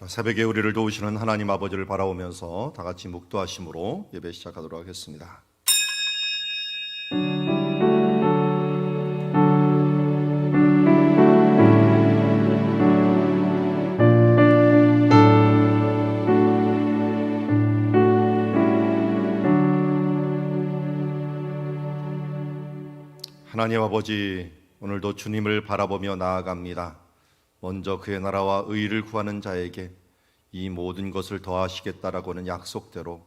새벽에 우리를 도우시는 하나님 아버지를 바라보면서 다 같이 묵도하심으로 예배 시작하도록 하겠습니다. 하나님 아버지, 오늘도 주님을 바라보며 나아갑니다. 먼저 그의 나라와 의를 구하는 자에게 이 모든 것을 더하시겠다라고는 약속대로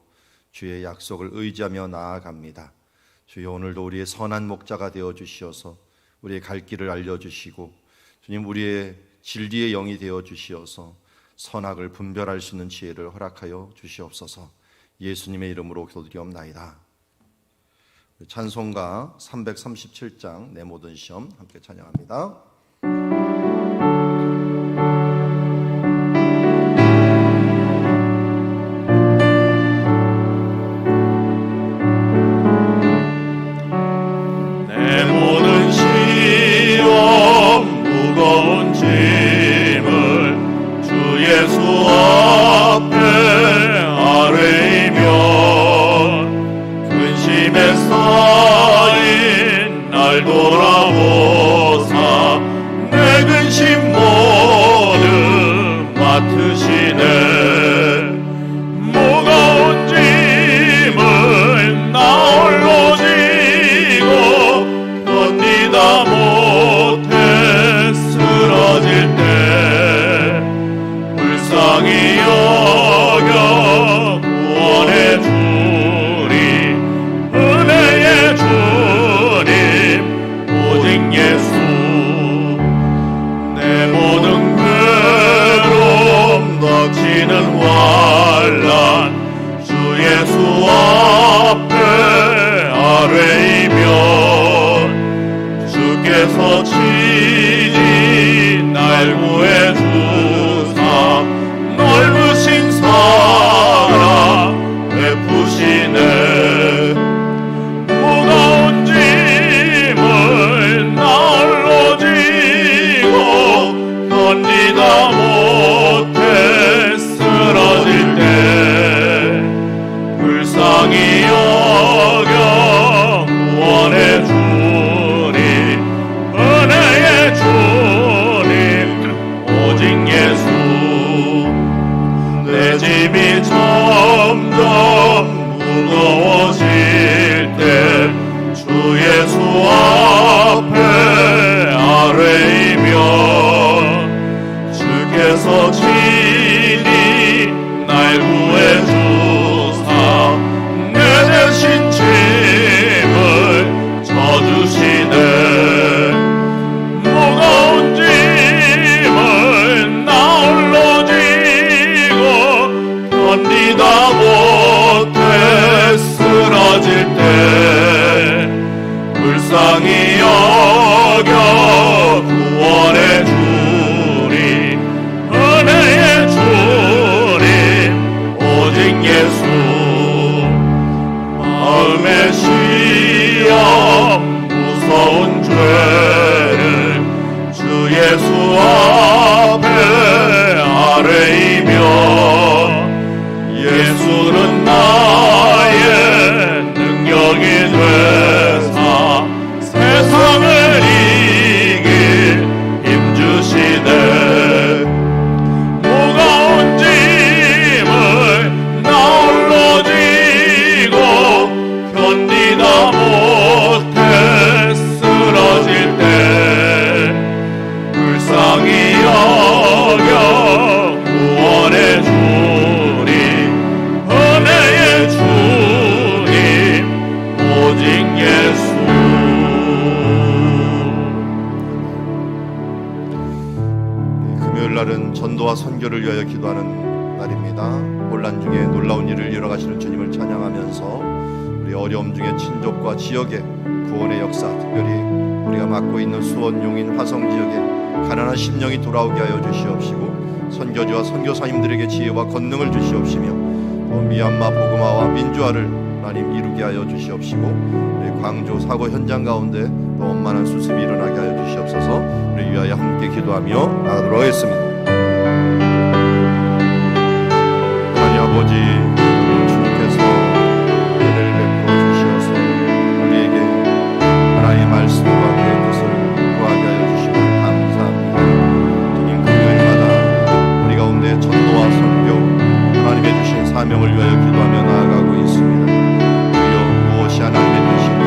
주의 약속을 의지하며 나아갑니다. 주여, 오늘도 우리의 선한 목자가 되어 주시어서 우리의 갈 길을 알려주시고, 주님 우리의 진리의 영이 되어 주시어서 선악을 분별할 수 있는 지혜를 허락하여 주시옵소서. 예수님의 이름으로 기도드리옵나이다. 찬송가 337장 내 모든 시험 함께 찬양합니다. 내 모든 시험 무거운 짐을 주 예수 앞에 아뢰이면 근심에 쌓인 날 돌아보사 내 근심 모두 맡으시네. 무거운 짐을 나 홀로 지고 견디다 못해 쓰러질 때 불쌍히 여겨 구원해 주리. 은혜의 주님 오직 예수. 내 모든 괴로움 닥치는 환난 주 예수 앞에 아뢰이면 주께서 친히 날 구해 주사 넓으신 사랑 베푸시네. 무거운 짐을 나 홀로 지고 견디다 못해 쓰러질 때 불쌍히 여겨 구원해 주리. 은혜의 주님 오직 예수. 내 짐이 점점 무거워질 때 주 예수 앞에 아뢰이면 주께서 친히 날 구해 주사 내 대신 짐을 져주시네. 무거운 짐을 나 홀로 지고 견디다 못해 쓰러질 때 불쌍히 여겨 구원해 주리. 은혜의 주님 오직 예수. 마음의 시험 무서운 죄를 주 예수 앞에 아뢰이면 예수는 나의 능력이 되사 세상을 이길 힘 주시네. 무거운 짐을 나 홀로 지고 견디다 못해 쓰러질 때 불쌍히 여겨 구원해 주리. 은혜의 주님 오직 예수. 금요일 날은 전도와 선교를 위하여 기도하는 날입니다. 혼란 중에 놀라운 일을 이뤄가시는 주님을 찬양하면서 우리 어려움 중에 친족과 지역의 구원의 역사, 특별히 우리가 맡고 있는 수원, 용인, 화성 지역에 가난한 심령이 돌아오게 하여 주시옵시고, 선교지와 선교사님들에게 지혜와 권능을 주시옵시며, 또 미얀마 보그마와 민주화를 하나님 이루게 하여 주시옵시고, 우리 광주 사고 현장 가운데 또 원만한 수습이 일어나게 하여 주시옵소서. 우리 위하여 함께 기도하며 나가도록 하겠습니다. 아버지, 주님께서 은혜를 베풀어 주셔서 우리에게 하나님의 말씀과 그의 뜻을 구하게 하여 주시고 감사합니다. 주님, 금요일마다 우리 가운데 전도와 선교, 하나님의 주신 사명을 위하여 기도하며 나아가고 있습니다. 주여, 무엇이 하나님의 뜻인지,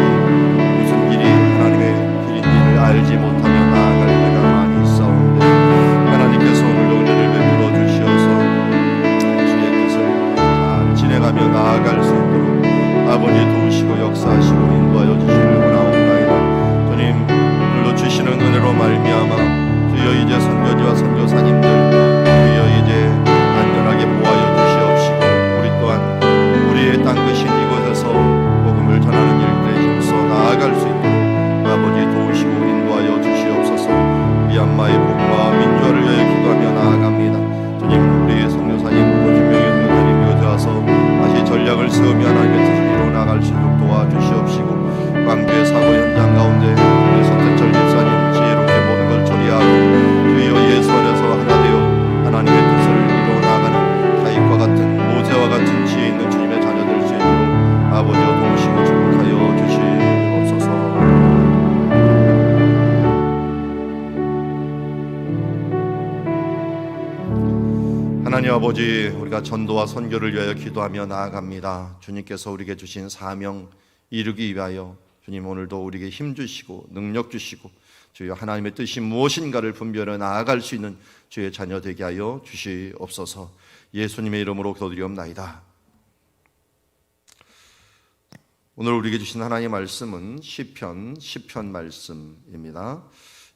무슨 길이 하나님의 길인지를 알지 못하며 나아갈 때가 많이 있사온데 하나님께서 오늘도 은혜를 베풀어 주시어서 주의 뜻을 잘 진행하며 나아갈 수 있도록 아버지 도우시고 역사하시고 인도하여 주시길 원하옵나이다. 주님, 오늘도 주시는 은혜로 말미암아 주여 이제 선교지와 선교사님들 주여 이제 안전하게 보호하여 주시옵시고 우리 또한 우리의 땅 끝인 이곳에서 복음을 전하는 일들에 힘써 나아갈 수 있도록 아버지 도우시고 인도하여 주시옵소서. 미얀마의 복음과 민주화를 위하여 기도하며 나아갑니다. 주님, 우리의 성교사님 또 김명희 성교사님 이곳에 와서 다시 전략을 세우며 하나님의 뜻을 이루어 나갈 수 있도록 도와주시옵시고 광주의 사고 현장 가운데 우리 선택철 집사님 지혜롭게 모든 걸 처리하고 주여 예수 안에서 하나 되어 하나님의 뜻을 이루어 나가는 다윗과 같은 모세와 같은 지혜 있는 주님의 자녀 될 수 있도록 아버지와 도우시고 축복하여 주시옵소서. 하나님 아버지, 우리가 전도와 선교를 위하여 기도하며 나아갑니다. 주님께서 우리에게 주신 사명 이루기 위하여 주님 오늘도 우리에게 힘 주시고 능력 주시고 주여 하나님의 뜻이 무엇인가를 분별해 나아갈 수 있는 주의 자녀 되게 하여 주시옵소서. 예수님의 이름으로 기도드리옵나이다. 오늘 우리에게 주신 하나님의 말씀은 시편 말씀입니다.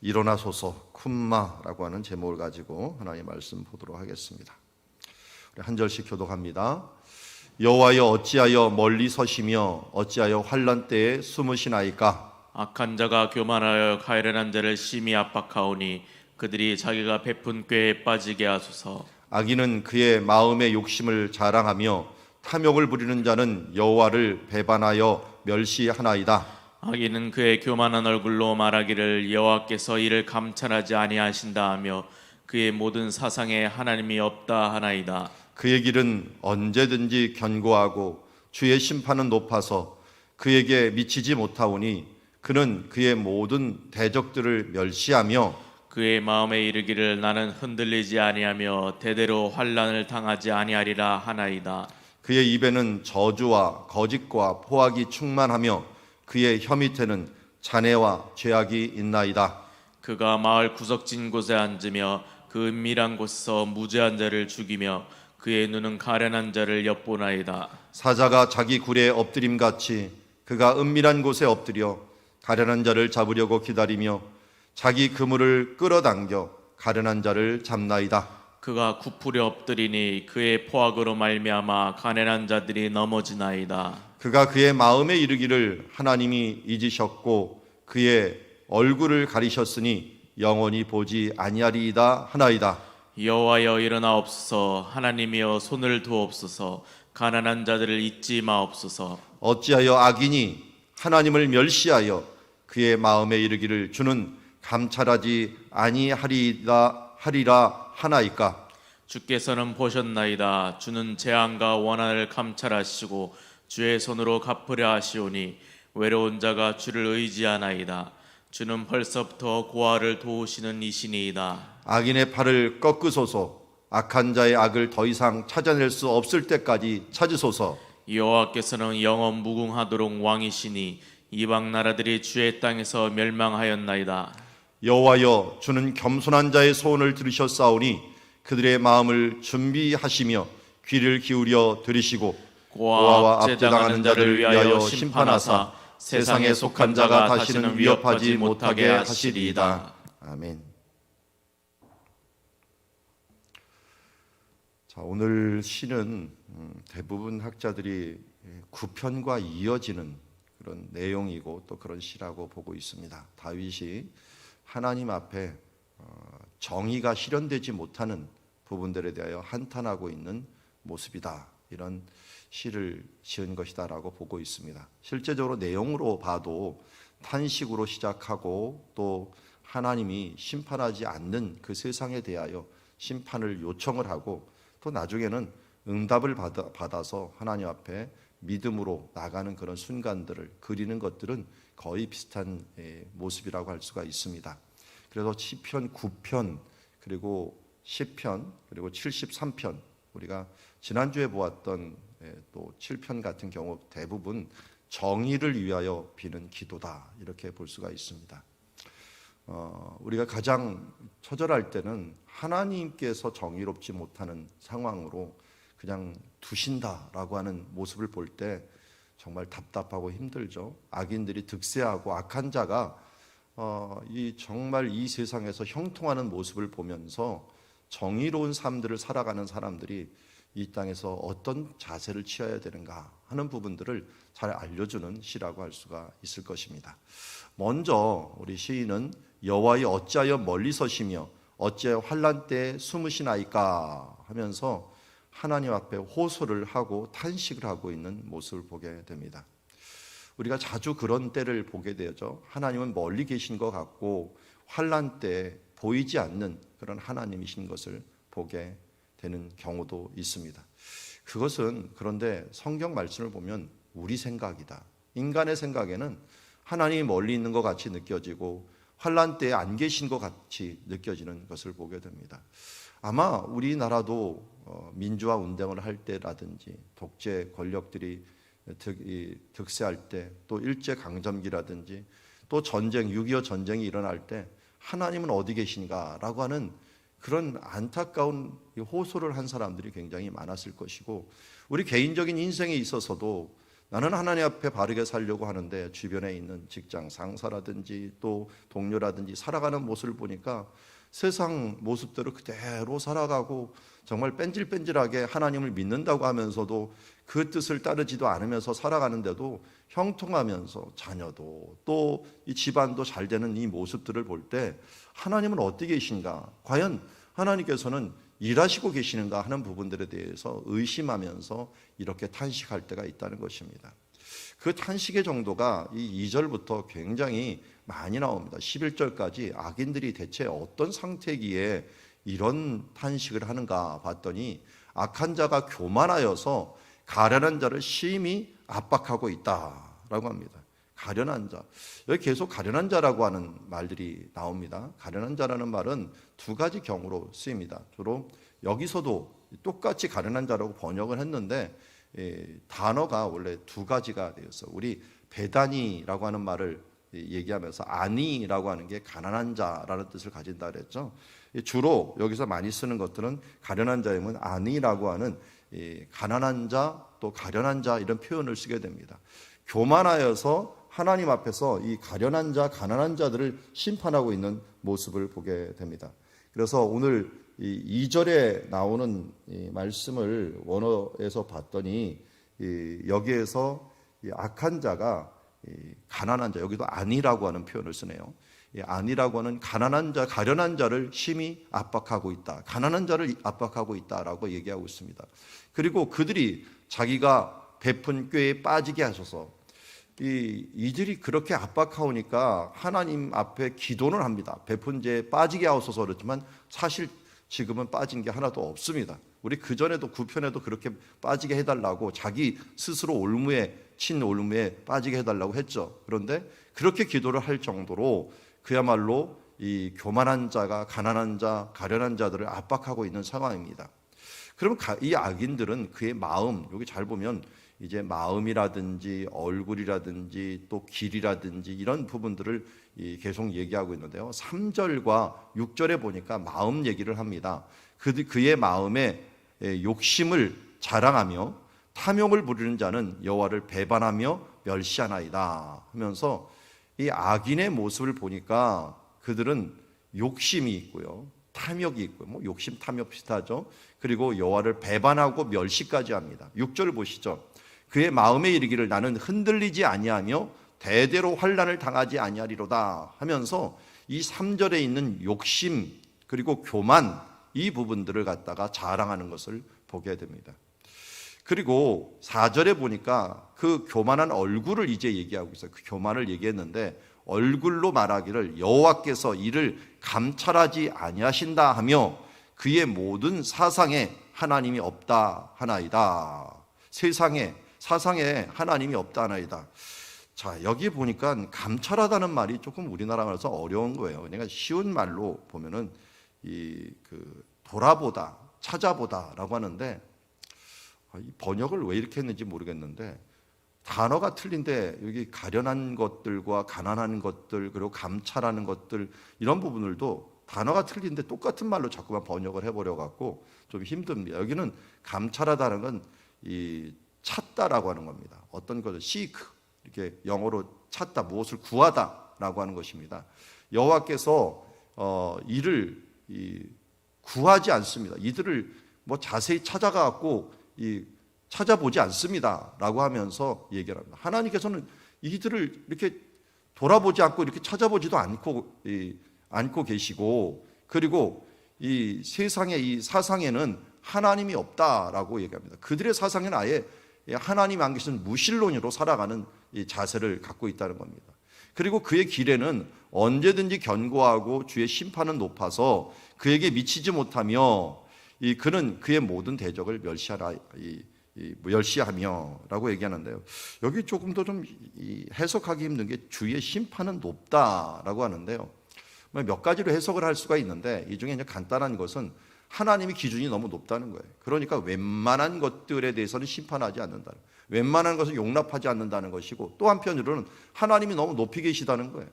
일어나소서 쿰마라고 하는 제목을 가지고 하나님의 말씀 보도록 하겠습니다. 우리 한 절씩 교독합니다. 여호와여 어찌하여 멀리 서시며 어찌하여 환난 때에 숨으시나이까. 악한 자가 교만하여 가련한 자를 심히 압박하오니 그들이 자기가 베푼 꾀에 빠지게 하소서. 악인은 그의 마음의 욕심을 자랑하며 탐욕을 부리는 자는 여호와를 배반하여 멸시하나이다. 악인은 그의 교만한 얼굴로 말하기를 여호와께서 이를 감찰하지 아니하신다 하며 그의 모든 사상에 하나님이 없다 하나이다. 그의 길은 언제든지 견고하고 주의 심판은 높아서 그에게 미치지 못하오니 그는 그의 모든 대적들을 멸시하며 그의 마음에 이르기를 나는 흔들리지 아니하며 대대로 환난을 당하지 아니하리라 하나이다. 그의 입에는 저주와 거짓과 포악이 충만하며 그의 혀 밑에는 잔해와 죄악이 있나이다. 그가 마을 구석진 곳에 앉으며 그 은밀한 곳에서 무죄한 자를 죽이며 그의 눈은 가련한 자를 엿보나이다. 사자가 자기 굴에 엎드림같이 그가 은밀한 곳에 엎드려 가련한 자를 잡으려고 기다리며 자기 그물을 끌어당겨 가련한 자를 잡나이다. 그가 굽으려 엎드리니 그의 포악으로 말미암아 가련한 자들이 넘어지나이다. 그가 그의 마음에 이르기를 하나님이 잊으셨고 그의 얼굴을 가리셨으니 영원히 보지 아니하리이다 하나이다. 여호와여 일어나옵소서. 하나님이여 손을 두옵소서. 가난한 자들을 잊지 마옵소서. 어찌하여 악인이 하나님을 멸시하여 그의 마음에 이르기를 주는 감찰하지 아니하리라 하나이까. 주께서는 보셨나이다. 주는 재앙과 원한을 감찰하시고 주의 손으로 갚으려 하시오니 외로운 자가 주를 의지하나이다. 주는 벌써부터 고아를 도우시는 이시니이다. 악인의 팔을 꺾으소서. 악한 자의 악을 더 이상 찾아낼 수 없을 때까지 찾으소서. 여호와께서는 영원 무궁하도록 왕이시니 이방 나라들이 주의 땅에서 멸망하였나이다. 여호와여 주는 겸손한 자의 소원을 들으셨사오니 그들의 마음을 준비하시며 귀를 기울여 들으시고 고아와 압제당하는 자를 위하여 심판하사 세상에 속한 자가 다시는 위협하지 못하게 하시리이다. 아멘. 자, 오늘 시는 대부분 학자들이 구편과 이어지는 그런 내용이고 또 그런 시라고 보고 있습니다. 다윗이 하나님 앞에 정의가 실현되지 못하는 부분들에 대하여 한탄하고 있는 모습이다. 이런 시를 지은 것이다라고 보고 있습니다. 실제적으로 내용으로 봐도 탄식으로 시작하고 또 하나님이 심판하지 않는 그 세상에 대하여 심판을 요청을 하고 또 나중에는 응답을 받아서 하나님 앞에 믿음으로 나가는 그런 순간들을 그리는 것들은 거의 비슷한 모습이라고 할 수가 있습니다. 그래서 시편 9편 그리고 10편 그리고 73편 우리가 지난주에 보았던 또 7편 같은 경우 대부분 정의를 위하여 비는 기도다 이렇게 볼 수가 있습니다. 우리가 가장 처절할 때는 하나님께서 정의롭지 못하는 상황으로 그냥 두신다라고 하는 모습을 볼 때 정말 답답하고 힘들죠. 악인들이 득세하고 악한 자가 정말 이 세상에서 형통하는 모습을 보면서 정의로운 삶들을 살아가는 사람들이 이 땅에서 어떤 자세를 취해야 되는가 하는 부분들을 잘 알려주는 시라고 할 수가 있을 것입니다. 먼저 우리 시인은 여호와여 어찌하여 멀리 서시며 어찌하여 환난 때에 숨으시나이까 하면서 하나님 앞에 호소를 하고 탄식을 하고 있는 모습을 보게 됩니다. 우리가 자주 그런 때를 보게 되죠. 하나님은 멀리 계신 것 같고 환난 때 보이지 않는 그런 하나님이신 것을 보게 되는 경우도 있습니다. 그것은 그런데 성경 말씀을 보면 우리 생각이다. 인간의 생각에는 하나님이 멀리 있는 것 같이 느껴지고 환난 때에 안 계신 것 같이 느껴지는 것을 보게 됩니다. 아마 우리나라도 민주화 운동을 할 때라든지 독재 권력들이 득세할 때 또 일제강점기라든지 또 전쟁 6.25 전쟁이 일어날 때 하나님은 어디 계신가라고 하는 그런 안타까운 호소를 한 사람들이 굉장히 많았을 것이고 우리 개인적인 인생에 있어서도 나는 하나님 앞에 바르게 살려고 하는데 주변에 있는 직장 상사라든지 또 동료라든지 살아가는 모습을 보니까 세상 모습대로 그대로 살아가고 정말 뺀질뺀질하게 하나님을 믿는다고 하면서도 그 뜻을 따르지도 않으면서 살아가는데도 형통하면서 자녀도 또 이 집안도 잘 되는 이 모습들을 볼 때 하나님은 어디 계신가? 과연 하나님께서는 일하시고 계시는가 하는 부분들에 대해서 의심하면서 이렇게 탄식할 때가 있다는 것입니다. 그 탄식의 정도가 이 2절부터 굉장히 많이 나옵니다. 11절까지 악인들이 대체 어떤 상태기에 이런 탄식을 하는가 봤더니 악한 자가 교만하여서 가련한 자를 심히 압박하고 있다라고 합니다. 가련한 자. 여기 계속 가련한 자라고 하는 말들이 나옵니다. 가련한 자라는 말은 두 가지 경우로 쓰입니다. 주로 여기서도 똑같이 가련한 자라고 번역을 했는데 단어가 원래 두 가지가 되었어요. 우리 베다니라고 하는 말을 얘기하면서 아니라고 하는 게 가난한 자라는 뜻을 가진다 그랬죠. 주로 여기서 많이 쓰는 것들은 가련한 자임은 아니라고 하는 가난한 자 또 가련한 자 이런 표현을 쓰게 됩니다. 교만하여서 하나님 앞에서 이 가련한 자, 가난한 자들을 심판하고 있는 모습을 보게 됩니다. 그래서 오늘 이 2절에 나오는 이 말씀을 원어에서 봤더니 여기에서 이 악한 자가 가난한 자, 여기도 아니라고 하는 표현을 쓰네요. 아니라고 하는 가난한 자, 가련한 자를 심히 압박하고 있다. 가난한 자를 압박하고 있다라고 얘기하고 있습니다. 그리고 그들이 자기가 베푼 꾀에 빠지게 하셔서 이들이 그렇게 압박하오니까 하나님 앞에 기도를 합니다. 베푼 죄에 빠지게 하옵소서 그랬지만 사실 지금은 빠진 게 하나도 없습니다. 우리 그전에도 9편에도 그렇게 빠지게 해달라고 자기 스스로 친 올무에 빠지게 해달라고 했죠. 그런데 그렇게 기도를 할 정도로 그야말로 이 교만한 자가 가난한 자, 가련한 자들을 압박하고 있는 상황입니다. 그럼 이 악인들은 그의 마음, 여기 잘 보면 이제 마음이라든지 얼굴이라든지 또 길이라든지 이런 부분들을 계속 얘기하고 있는데요. 3절과 6절에 보니까 마음 얘기를 합니다. 그의 마음에 욕심을 자랑하며 탐욕을 부리는 자는 여호와를 배반하며 멸시하나이다 하면서 이 악인의 모습을 보니까 그들은 욕심이 있고요. 탐욕이 있고요. 뭐 욕심, 탐욕 비슷하죠. 그리고 여호와를 배반하고 멸시까지 합니다. 6절을 보시죠. 그의 마음에 이르기를 나는 흔들리지 아니하며 대대로 환난을 당하지 아니하리로다 하면서 이 3절에 있는 욕심 그리고 교만 이 부분들을 갖다가 자랑하는 것을 보게 됩니다. 그리고 4절에 보니까 그 교만한 얼굴을 이제 얘기하고 있어요. 그 교만을 얘기했는데 얼굴로 말하기를 여호와께서 이를 감찰하지 아니하신다 하며 그의 모든 사상에 하나님이 없다 하나이다. 세상에 사상에 하나님이 없다 하나이다. 자, 여기 보니까 감찰하다는 말이 조금 우리나라 말에서 어려운 거예요. 그러니까 쉬운 말로 보면은 돌아보다, 찾아보다라고 하는데 이 번역을 왜 이렇게 했는지 모르겠는데 단어가 틀린데 여기 가련한 것들과 가난한 것들 그리고 감찰하는 것들 이런 부분들도 단어가 틀린데 똑같은 말로 자꾸만 번역을 해버려 갖고 좀 힘듭니다. 여기는 감찰하다는 건 이 찾다라고 하는 겁니다. 어떤 것을 seek 이렇게 영어로 찾다 무엇을 구하다라고 하는 것입니다. 여호와께서 이를 구하지 않습니다. 이들을 뭐 자세히 찾아가 갖고 찾아보지 않습니다라고 하면서 얘기를 합니다. 하나님께서는 이들을 이렇게 돌아보지 않고 이렇게 찾아보지도 않고 계시고 그리고 이 세상의 이 사상에는 하나님이 없다라고 얘기합니다. 그들의 사상에는 아예 하나님 안 계신 무신론으로 살아가는 이 자세를 갖고 있다는 겁니다. 그리고 그의 길에는 언제든지 견고하고 주의 심판은 높아서 그에게 미치지 못하며 그는 그의 모든 대적을 멸시하며라고 얘기하는데요. 여기 조금 더 좀 해석하기 힘든 게 주의 심판은 높다라고 하는데요. 몇 가지로 해석을 할 수가 있는데 이 중에 이제 간단한 것은 하나님의 기준이 너무 높다는 거예요. 그러니까 웬만한 것들에 대해서는 심판하지 않는다. 웬만한 것을 용납하지 않는다는 것이고 또 한편으로는 하나님이 너무 높이 계시다는 거예요.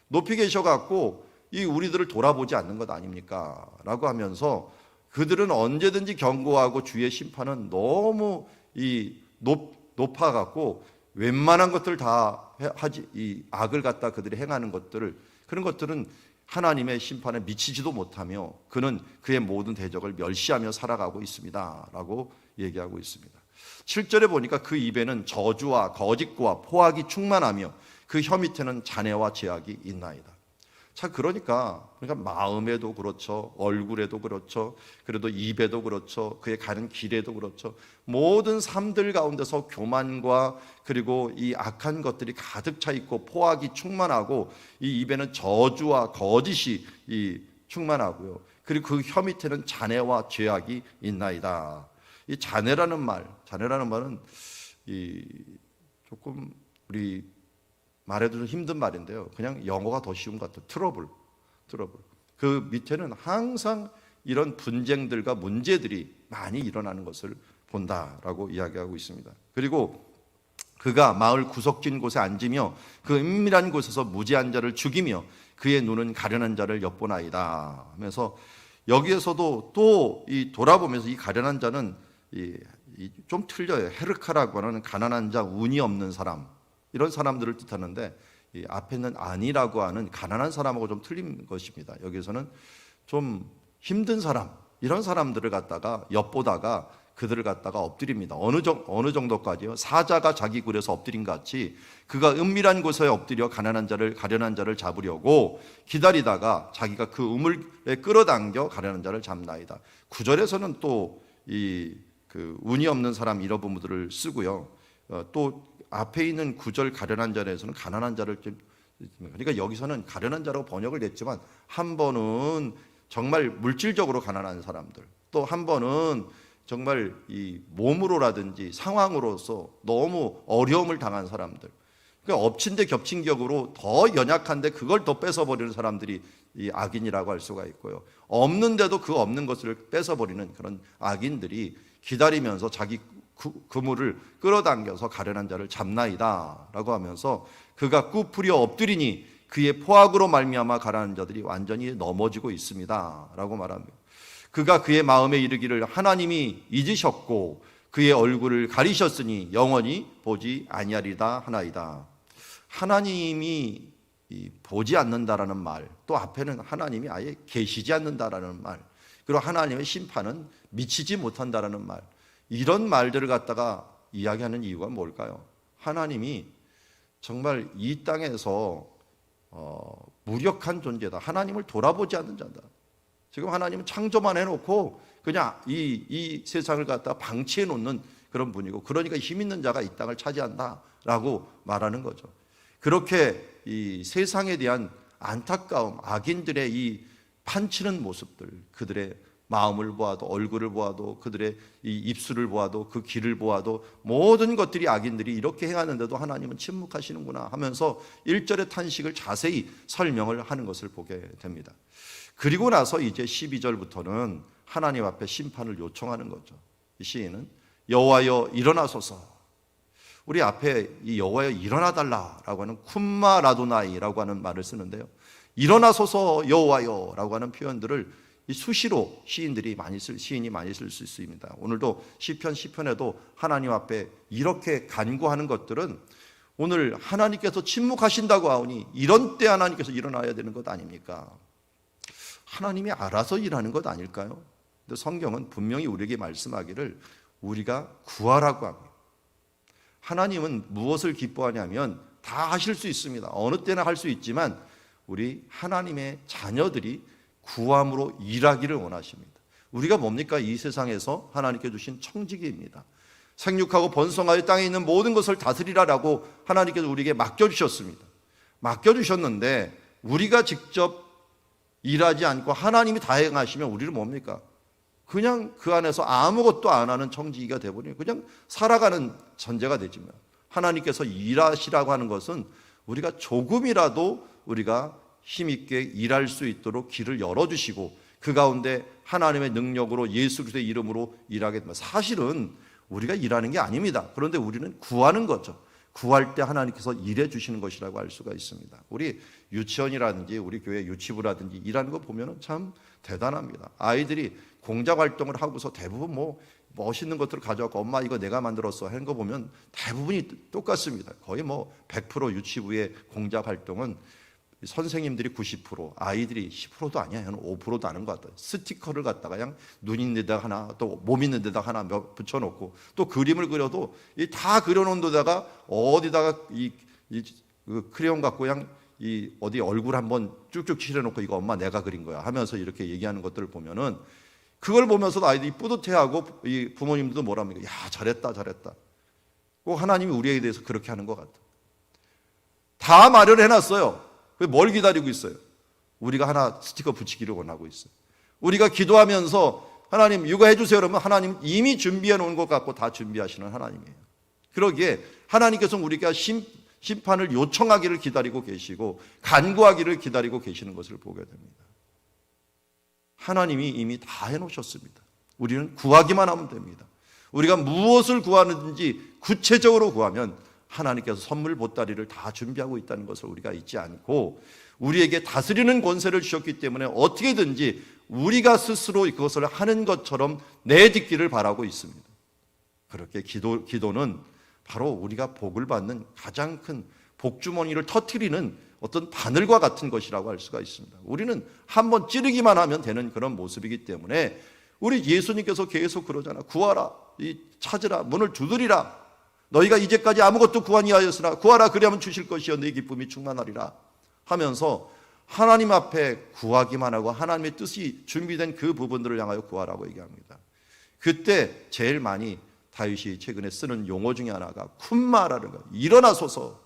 높이 계셔갖고 이 우리들을 돌아보지 않는 것 아닙니까? 라고 하면서 그들은 언제든지 경고하고 주의 심판은 너무 높아갖고 웬만한 것들 다 하지 이 악을 갖다 그들이 행하는 것들을 그런 것들은 하나님의 심판에 미치지도 못하며 그는 그의 모든 대적을 멸시하며 살아가고 있습니다 라고 얘기하고 있습니다. 7절에 보니까 그 입에는 저주와 거짓과 포악이 충만하며 그 혀 밑에는 잔해와 제약이 있나이다. 자, 그러니까 마음에도 그렇죠, 얼굴에도 그렇죠, 그래도 입에도 그렇죠, 그의 가는 길에도 그렇죠. 모든 삶들 가운데서 교만과 그리고 이 악한 것들이 가득 차 있고 포악이 충만하고 이 입에는 저주와 거짓이 충만하고요. 그리고 그 혀 밑에는 잔해와 죄악이 있나이다. 이 잔해라는 말은 조금 우리 말해도 좀 힘든 말인데요. 그냥 영어가 더 쉬운 것 같아요. 트러블. 그 밑에는 항상 이런 분쟁들과 문제들이 많이 일어나는 것을 본다라고 이야기하고 있습니다. 그리고 그가 마을 구석진 곳에 앉으며 그 은밀한 곳에서 무지한 자를 죽이며 그의 눈은 가련한 자를 엿보나이다 하면서 여기에서도 또 돌아보면서 이 가련한 자는 좀 틀려요. 헤르카라고 하는 가난한 자, 운이 없는 사람 이런 사람들을 뜻하는데 이 앞에 있는 아니라고 하는 가난한 사람하고 좀 틀린 것입니다. 여기서는 좀 힘든 사람 이런 사람들을 갖다가 엿보다가 그들을 갖다가 엎드립니다. 어느 정도까지요? 사자가 자기 굴에서 엎드린 같이 그가 은밀한 곳에 엎드려 가련한 자를 잡으려고 기다리다가 자기가 그 우물에 끌어당겨 가련한 자를 잡나이다. 9절에서는 또 그 운이 없는 사람 이런 부분들을 쓰고요. 또 앞에 있는 9절 가련한 자에서는 가난한 자를 그러니까 여기서는 가련한 자라고 번역을 냈지만 한 번은 정말 물질적으로 가난한 사람들, 또 한 번은 정말 이 몸으로라든지 상황으로서 너무 어려움을 당한 사람들, 그러니까 엎친 데 겹친 격으로 더 연약한데 그걸 더 뺏어버리는 사람들이 이 악인이라고 할 수가 있고요. 없는데도 그 없는 것을 뺏어버리는 그런 악인들이 기다리면서 자기 그물을 끌어당겨서 가련한 자를 잡나이다 라고 하면서 그가 꾸풀이어 엎드리니 그의 포악으로 말미암아 가련한 자들이 완전히 넘어지고 있습니다 라고 말합니다. 그가 그의 마음에 이르기를 하나님이 잊으셨고 그의 얼굴을 가리셨으니 영원히 보지 아니하리다 하나이다. 하나님이 보지 않는다라는 말, 또 앞에는 하나님이 아예 계시지 않는다라는 말, 그리고 하나님의 심판은 미치지 못한다라는 말, 이런 말들을 갖다가 이야기하는 이유가 뭘까요? 하나님이 정말 이 땅에서 무력한 존재다. 하나님을 돌아보지 않는 자다. 지금 하나님은 창조만 해놓고 그냥 이 세상을 갖다가 방치해 놓는 그런 분이고, 그러니까 힘 있는 자가 이 땅을 차지한다라고 말하는 거죠. 그렇게 이 세상에 대한 안타까움, 악인들의 이 판치는 모습들, 그들의 마음을 보아도, 얼굴을 보아도, 그들의 이 입술을 보아도, 그 귀를 보아도 모든 것들이 악인들이 이렇게 행하는데도 하나님은 침묵하시는구나 하면서 1절의 탄식을 자세히 설명을 하는 것을 보게 됩니다. 그리고 나서 이제 12절부터는 하나님 앞에 심판을 요청하는 거죠. 이 시인은 여호와여 일어나소서. 우리 앞에 이 여호와여 일어나 달라라고 하는 쿰마 라도나이라고 하는 말을 쓰는데요. 일어나소서 여호와여라고 하는 표현들을 수시로 시인이 많이 쓸 수 있습니다. 오늘도 시편에도 하나님 앞에 이렇게 간구하는 것들은 오늘 하나님께서 침묵하신다고 하오니 이런 때 하나님께서 일어나야 되는 것 아닙니까? 하나님이 알아서 일하는 것 아닐까요? 근데 성경은 분명히 우리에게 말씀하기를 우리가 구하라고 합니다. 하나님은 무엇을 기뻐하냐면 다 하실 수 있습니다. 어느 때나 할 수 있지만 우리 하나님의 자녀들이 구함으로 일하기를 원하십니다. 우리가 뭡니까? 이 세상에서 하나님께 주신 청지기입니다. 생육하고 번성하여 땅에 있는 모든 것을 다스리라라고 하나님께서 우리에게 맡겨주셨습니다. 맡겨주셨는데 우리가 직접 일하지 않고 하나님이 다 행하시면 우리는 뭡니까? 그냥 그 안에서 아무것도 안 하는 청지기가 되어버리면 그냥 살아가는 존재가 되지만 하나님께서 일하시라고 하는 것은 우리가 조금이라도 우리가 힘있게 일할 수 있도록 길을 열어주시고 그 가운데 하나님의 능력으로 예수 그리스도의 이름으로 일하게 됩니다. 사실은 우리가 일하는 게 아닙니다. 그런데 우리는 구하는 거죠. 구할 때 하나님께서 일해 주시는 것이라고 알 수가 있습니다. 우리 유치원이라든지 우리 교회 유치부라든지 일하는 거 보면 참 대단합니다. 아이들이 공작 활동을 하고서 대부분 뭐 멋있는 것들을 가져와서 엄마 이거 내가 만들었어 하는 거 보면 대부분이 똑같습니다. 거의 뭐 100% 유치부의 공작 활동은 선생님들이 90%, 아이들이 10%도 아니야. 한 5%도 아는 것 같아요. 스티커를 갖다가 그냥 눈 있는 데다 하나, 또 몸 있는 데다 하나 붙여놓고 또 그림을 그려도 이 다 그려놓은 데다가 어디다가 그 크레용 갖고 그냥 이 어디 얼굴 한번 쭉쭉 칠해놓고 이거 엄마 내가 그린 거야 하면서 이렇게 얘기하는 것들을 보면은 그걸 보면서도 아이들이 뿌듯해하고 이 부모님들도 뭐랍니까? 야 잘했다. 꼭 하나님이 우리에 대해서 그렇게 하는 것 같아. 다 마련해놨어요. 뭘 기다리고 있어요? 우리가 하나 스티커 붙이기를 원하고 있어요. 우리가 기도하면서 하나님 이거 해주세요 그러면 하나님 이미 준비해 놓은 것 같고 다 준비하시는 하나님이에요. 그러기에 하나님께서 우리가 심판을 요청하기를 기다리고 계시고 간구하기를 기다리고 계시는 것을 보게 됩니다. 하나님이 이미 다 해놓으셨습니다. 우리는 구하기만 하면 됩니다. 우리가 무엇을 구하는지 구체적으로 구하면 하나님께서 선물 보따리를 다 준비하고 있다는 것을 우리가 잊지 않고 우리에게 다스리는 권세를 주셨기 때문에 어떻게든지 우리가 스스로 그것을 하는 것처럼 내딛기를 바라고 있습니다. 그렇게 기도는 바로 우리가 복을 받는 가장 큰 복주머니를 터뜨리는 어떤 바늘과 같은 것이라고 할 수가 있습니다. 우리는 한번 찌르기만 하면 되는 그런 모습이기 때문에 우리 예수님께서 계속 그러잖아. 구하라, 찾으라, 문을 두드리라. 너희가 이제까지 아무것도 구하니 하였으나 구하라 그리하면 주실 것이요 네 기쁨이 충만하리라 하면서 하나님 앞에 구하기만 하고 하나님의 뜻이 준비된 그 부분들을 향하여 구하라고 얘기합니다. 그때 제일 많이 다윗이 최근에 쓰는 용어 중에 하나가 쿰마라는 거예요. 일어나소서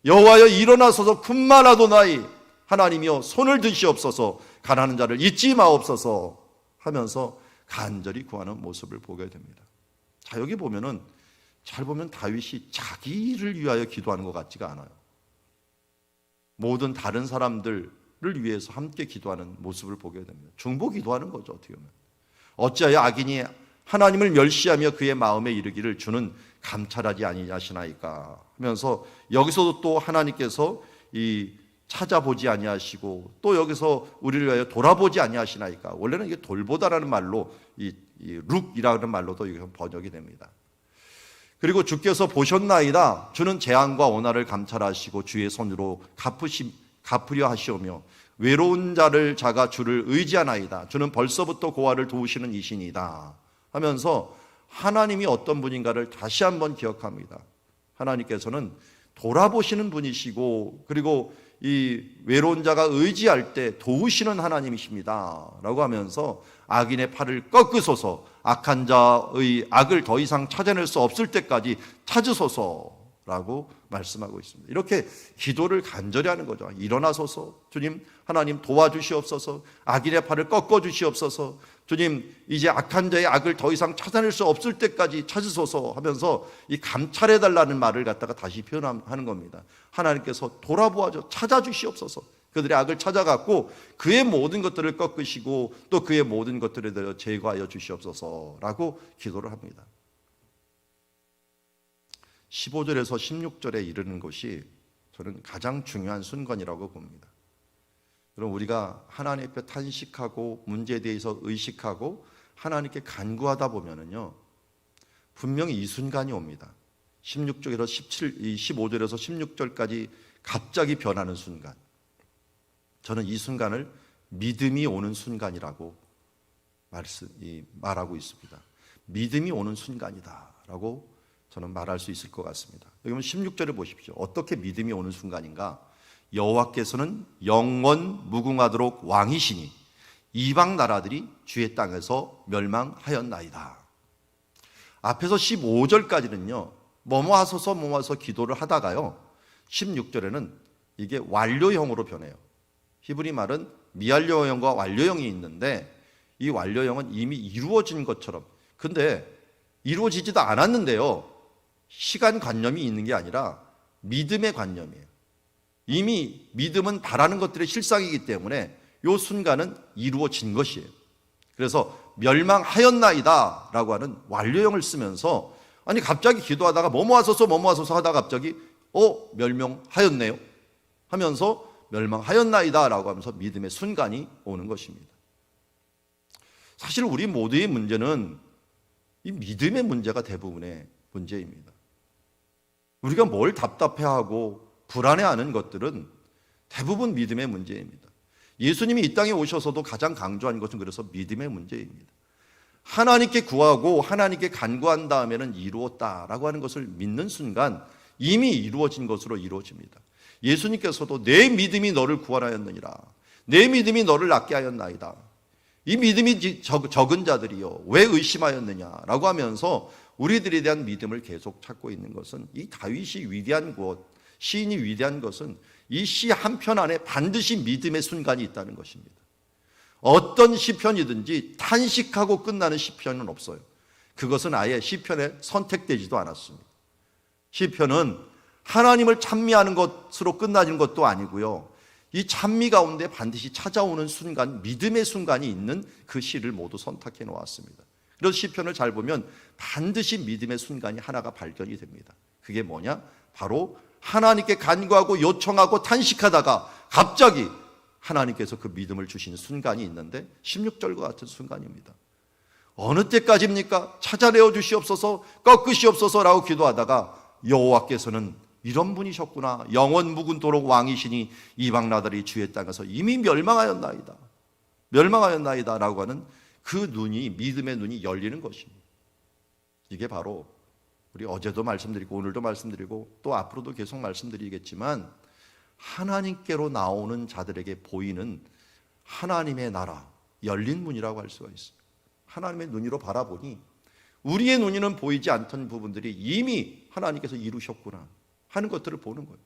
여호와여 일어나소서 쿰마라도나이 하나님이여 손을 드시옵소서 가난한 자를 잊지 마옵소서 하면서 간절히 구하는 모습을 보게 됩니다. 자 여기 보면은 잘 보면 다윗이 자기를 위하여 기도하는 것 같지가 않아요. 모든 다른 사람들을 위해서 함께 기도하는 모습을 보게 됩니다. 중보 기도하는 거죠. 어떻게 보면 어찌하여 악인이 하나님을 멸시하며 그의 마음에 이르기를 주는 감찰하지 아니하시나이까 하면서 여기서도 또 하나님께서 이 찾아보지 아니하시고 또 여기서 우리를 위하여 돌아보지 아니하시나이까 원래는 이게 돌보다라는 말로 이 룩이라는 말로도 번역이 됩니다. 그리고 주께서 보셨나이다. 주는 재앙과 원한을 감찰하시고 주의 손으로 갚으려 하시오며 외로운 자를 자가 주를 의지하나이다. 주는 벌써부터 고아를 도우시는 이신이다 하면서 하나님이 어떤 분인가를 다시 한번 기억합니다. 하나님께서는 돌아보시는 분이시고 그리고 이 외로운 자가 의지할 때 도우시는 하나님이십니다 라고 하면서 악인의 팔을 꺾으소서 악한 자의 악을 더 이상 찾아낼 수 없을 때까지 찾으소서 라고 말씀하고 있습니다. 이렇게 기도를 간절히 하는 거죠. 일어나소서, 주님 하나님 도와주시옵소서, 악인의 팔을 꺾어주시옵소서, 주님 이제 악한 자의 악을 더 이상 찾아낼 수 없을 때까지 찾으소서 하면서 이 감찰해달라는 말을 갖다가 다시 표현하는 겁니다. 하나님께서 돌아보아줘 찾아주시옵소서. 그들의 악을 찾아갖고 그의 모든 것들을 꺾으시고 또 그의 모든 것들에 대해 제거하여 주시옵소서라고 기도를 합니다. 15절에서 16절에 이르는 것이 저는 가장 중요한 순간이라고 봅니다. 여러분, 우리가 하나님 앞에 탄식하고 문제에 대해서 의식하고 하나님께 간구하다 보면은요, 분명히 이 순간이 옵니다. 15절에서 16절까지 갑자기 변하는 순간, 저는 이 순간을 믿음이 오는 순간이라고 말하고 있습니다. 믿음이 오는 순간이다라고 저는 말할 수 있을 것 같습니다. 여기 보면 16절을 보십시오. 어떻게 믿음이 오는 순간인가? 여호와께서는 영원 무궁하도록 왕이시니 이방 나라들이 주의 땅에서 멸망하였나이다. 앞에서 15절까지는요, 뭐뭐 하소서 뭐뭐 하소서 기도를 하다가요, 16절에는 이게 완료형으로 변해요. 히브리 말은 미완료형과 완료형이 있는데 이 완료형은 이미 이루어진 것처럼, 근데 이루어지지도 않았는데요, 시간 관념이 있는 게 아니라 믿음의 관념이에요. 이미 믿음은 바라는 것들의 실상이기 때문에 이 순간은 이루어진 것이에요. 그래서 멸망하였나이다 라고 하는 완료형을 쓰면서, 아니 갑자기 기도하다가 뭐뭐 하소서 뭐뭐 하소서 하다가 갑자기 멸망하였네요 하면서 멸망하였나이다 라고 하면서 믿음의 순간이 오는 것입니다. 사실 우리 모두의 문제는 이 믿음의 문제가 대부분의 문제입니다. 우리가 뭘 답답해하고 불안해하는 것들은 대부분 믿음의 문제입니다. 예수님이 이 땅에 오셔서도 가장 강조한 것은 그래서 믿음의 문제입니다. 하나님께 구하고 하나님께 간구한 다음에는 이루었다라고 하는 것을 믿는 순간 이미 이루어진 것으로 이루어집니다. 예수님께서도 내 믿음이 너를 구원하였느니라, 내 믿음이 너를 낫게 하였나이다, 이 믿음이 적은 자들이요 왜 의심하였느냐라고 하면서 우리들에 대한 믿음을 계속 찾고 있는 것은, 이 다윗이 위대한 것, 시인이 위대한 것은 이 시 한 편 안에 반드시 믿음의 순간이 있다는 것입니다. 어떤 시편이든지 탄식하고 끝나는 시편은 없어요. 그것은 아예 시편에 선택되지도 않았습니다. 시편은 하나님을 찬미하는 것으로 끝나는 것도 아니고요, 이 찬미 가운데 반드시 찾아오는 순간, 믿음의 순간이 있는 그 시를 모두 선택해 놓았습니다. 그래서 시편을 잘 보면 반드시 믿음의 순간이 하나가 발견이 됩니다. 그게 뭐냐? 바로 하나님께 간구하고 요청하고 탄식하다가 갑자기 하나님께서 그 믿음을 주시는 순간이 있는데 16절과 같은 순간입니다. 어느 때까지입니까? 찾아내어 주시옵소서, 꺾으시옵소서라고 기도하다가 여호와께서는 이런 분이셨구나, 영원 묵은토록 왕이시니 이방 나라들이 주의 땅에서 이미 멸망하였나이다 라고 하는 그 눈이, 믿음의 눈이 열리는 것입니다. 이게 바로 우리 어제도 말씀드리고 오늘도 말씀드리고 또 앞으로도 계속 말씀드리겠지만, 하나님께로 나오는 자들에게 보이는 하나님의 나라, 열린 문이라고 할 수가 있습니다. 하나님의 눈으로 바라보니 우리의 눈에는 보이지 않던 부분들이 이미 하나님께서 이루셨구나 하는 것들을 보는 거예요.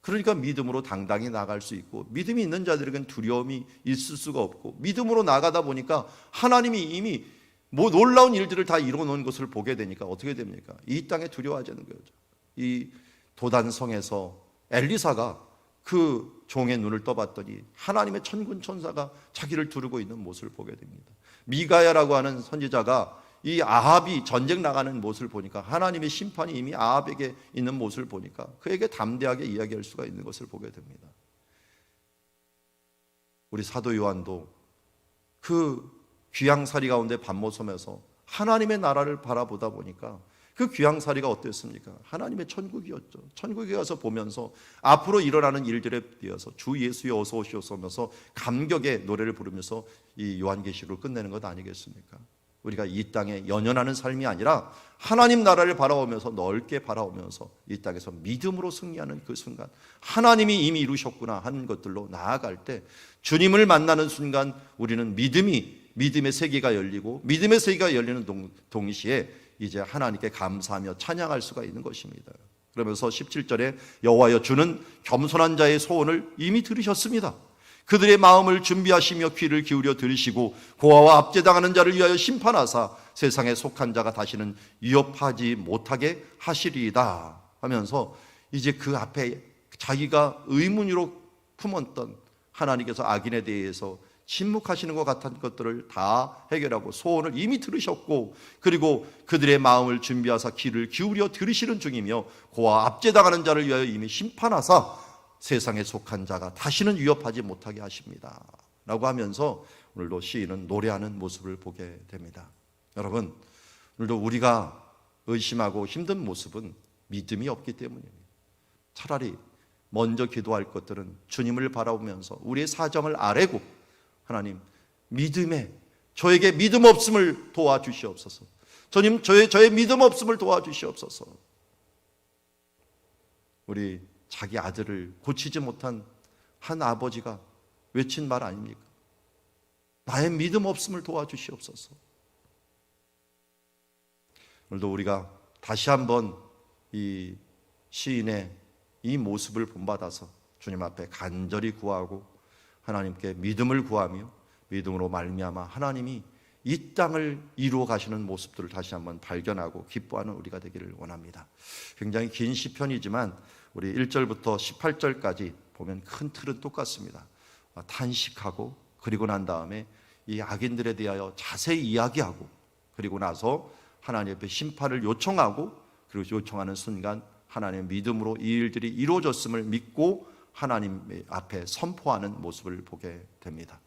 그러니까 믿음으로 당당히 나갈 수 있고, 믿음이 있는 자들에게는 두려움이 있을 수가 없고, 믿음으로 나가다 보니까 하나님이 이미 놀라운 일들을 다 이뤄놓은 것을 보게 되니까 어떻게 됩니까? 이 땅에 두려워하지 않는 거죠. 이 도단성에서 엘리사가 그 종의 눈을 떠봤더니 하나님의 천군 천사가 자기를 두르고 있는 모습을 보게 됩니다. 미가야라고 하는 선지자가 이 아합이 전쟁 나가는 모습을 보니까, 하나님의 심판이 이미 아합에게 있는 모습을 보니까 그에게 담대하게 이야기할 수가 있는 것을 보게 됩니다. 우리 사도 요한도 그 귀양살이 가운데 밤모섬에서 하나님의 나라를 바라보다 보니까 그 귀양살이가 어땠습니까? 하나님의 천국이었죠. 천국에 가서 보면서 앞으로 일어나는 일들에 대해서 주 예수여 어서 오시옵소서 하면서 감격의 노래를 부르면서 이 요한계시록을 끝내는 것 아니겠습니까? 우리가 이 땅에 연연하는 삶이 아니라 하나님 나라를 바라보면서, 넓게 바라보면서 이 땅에서 믿음으로 승리하는 그 순간, 하나님이 이미 이루셨구나 하는 것들로 나아갈 때, 주님을 만나는 순간 우리는 믿음의 세계가 열리고, 믿음의 세계가 열리는 동시에 이제 하나님께 감사하며 찬양할 수가 있는 것입니다. 그러면서 17절에 여호와여 주는 겸손한 자의 소원을 이미 들으셨습니다. 그들의 마음을 준비하시며 귀를 기울여 들으시고 고아와 압제당하는 자를 위하여 심판하사 세상에 속한 자가 다시는 위협하지 못하게 하시리이다 하면서 이제 그 앞에 자기가 의문으로 품었던 하나님께서 악인에 대해서 침묵하시는 것 같은 것들을 다 해결하고 소원을 이미 들으셨고 그리고 그들의 마음을 준비하사 귀를 기울여 들으시는 중이며 고아 압제당하는 자를 위하여 이미 심판하사 세상에 속한 자가 다시는 위협하지 못하게 하십니다 라고 하면서 오늘도 시인은 노래하는 모습을 보게 됩니다. 여러분, 오늘도 우리가 의심하고 힘든 모습은 믿음이 없기 때문입니다. 차라리 먼저 기도할 것들은 주님을 바라보면서 우리의 사정을 아뢰고 하나님 믿음에 저에게 믿음 없음을 도와주시옵소서. 주님 저의 믿음 없음을 도와주시옵소서. 우리 자기 아들을 고치지 못한 한 아버지가 외친 말 아닙니까? 나의 믿음 없음을 도와주시옵소서. 오늘도 우리가 다시 한번 이 시인의 이 모습을 본받아서 주님 앞에 간절히 구하고 하나님께 믿음을 구하며 믿음으로 말미암아 하나님이 이 땅을 이루어 가시는 모습들을 다시 한번 발견하고 기뻐하는 우리가 되기를 원합니다. 굉장히 긴 시편이지만 우리 1절부터 18절까지 보면 큰 틀은 똑같습니다. 탄식하고 그리고 난 다음에 이 악인들에 대하여 자세히 이야기하고 그리고 나서 하나님 앞에 심판을 요청하고 그리고 요청하는 순간 하나님의 믿음으로 이 일들이 이루어졌음을 믿고 하나님 앞에 선포하는 모습을 보게 됩니다.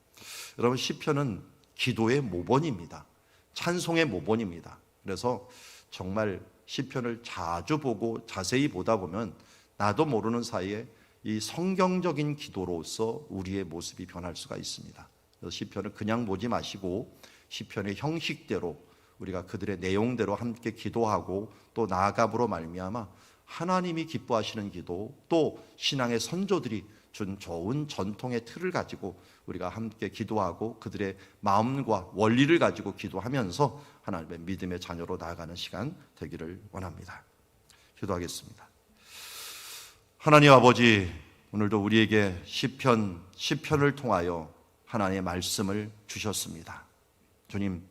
여러분, 시편은 기도의 모본입니다. 찬송의 모본입니다. 그래서 정말 시편을 자주 보고 자세히 보다 보면 나도 모르는 사이에 이 성경적인 기도로서 우리의 모습이 변할 수가 있습니다. 그래서 시편을 그냥 보지 마시고 시편의 형식대로 우리가 그들의 내용대로 함께 기도하고 또 나아감으로 말미암아 하나님이 기뻐하시는 기도, 또 신앙의 선조들이 준 좋은 전통의 틀을 가지고 우리가 함께 기도하고 그들의 마음과 원리를 가지고 기도하면서 하나님의 믿음의 자녀로 나아가는 시간 되기를 원합니다. 기도하겠습니다. 하나님 아버지, 오늘도 우리에게 시편을 통하여 하나님의 말씀을 주셨습니다. 주님,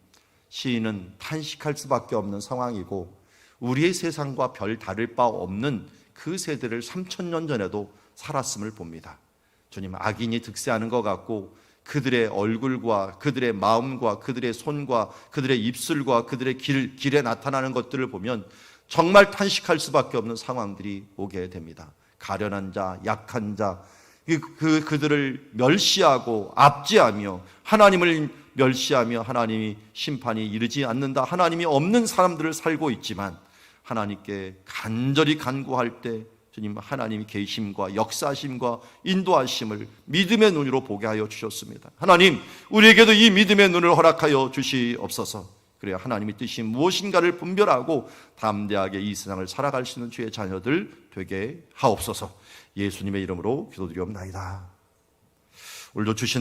시인은 탄식할 수밖에 없는 상황이고 우리의 세상과 별 다를 바 없는 그 세대를 3000년 전에도 살았음을 봅니다. 주님, 악인이 득세하는 것 같고 그들의 얼굴과 그들의 마음과 그들의 손과 그들의 입술과 그들의 길에 나타나는 것들을 보면 정말 탄식할 수밖에 없는 상황들이 오게 됩니다. 가련한 자, 약한 자, 그들을 멸시하고 압제하며 하나님을 멸시하며 하나님이 심판이 이르지 않는다, 하나님이 없는 사람들을 살고 있지만 하나님께 간절히 간구할 때 주님 하나님이 계심과 역사하심과 인도하심을 믿음의 눈으로 보게 하여 주셨습니다. 하나님, 우리에게도 이 믿음의 눈을 허락하여 주시옵소서. 그래야 하나님의 뜻이 무엇인가를 분별하고 담대하게 이 세상을 살아갈 수 있는 주의 자녀들 되게 하옵소서. 예수님의 이름으로 기도드리옵나이다. 오늘도 주신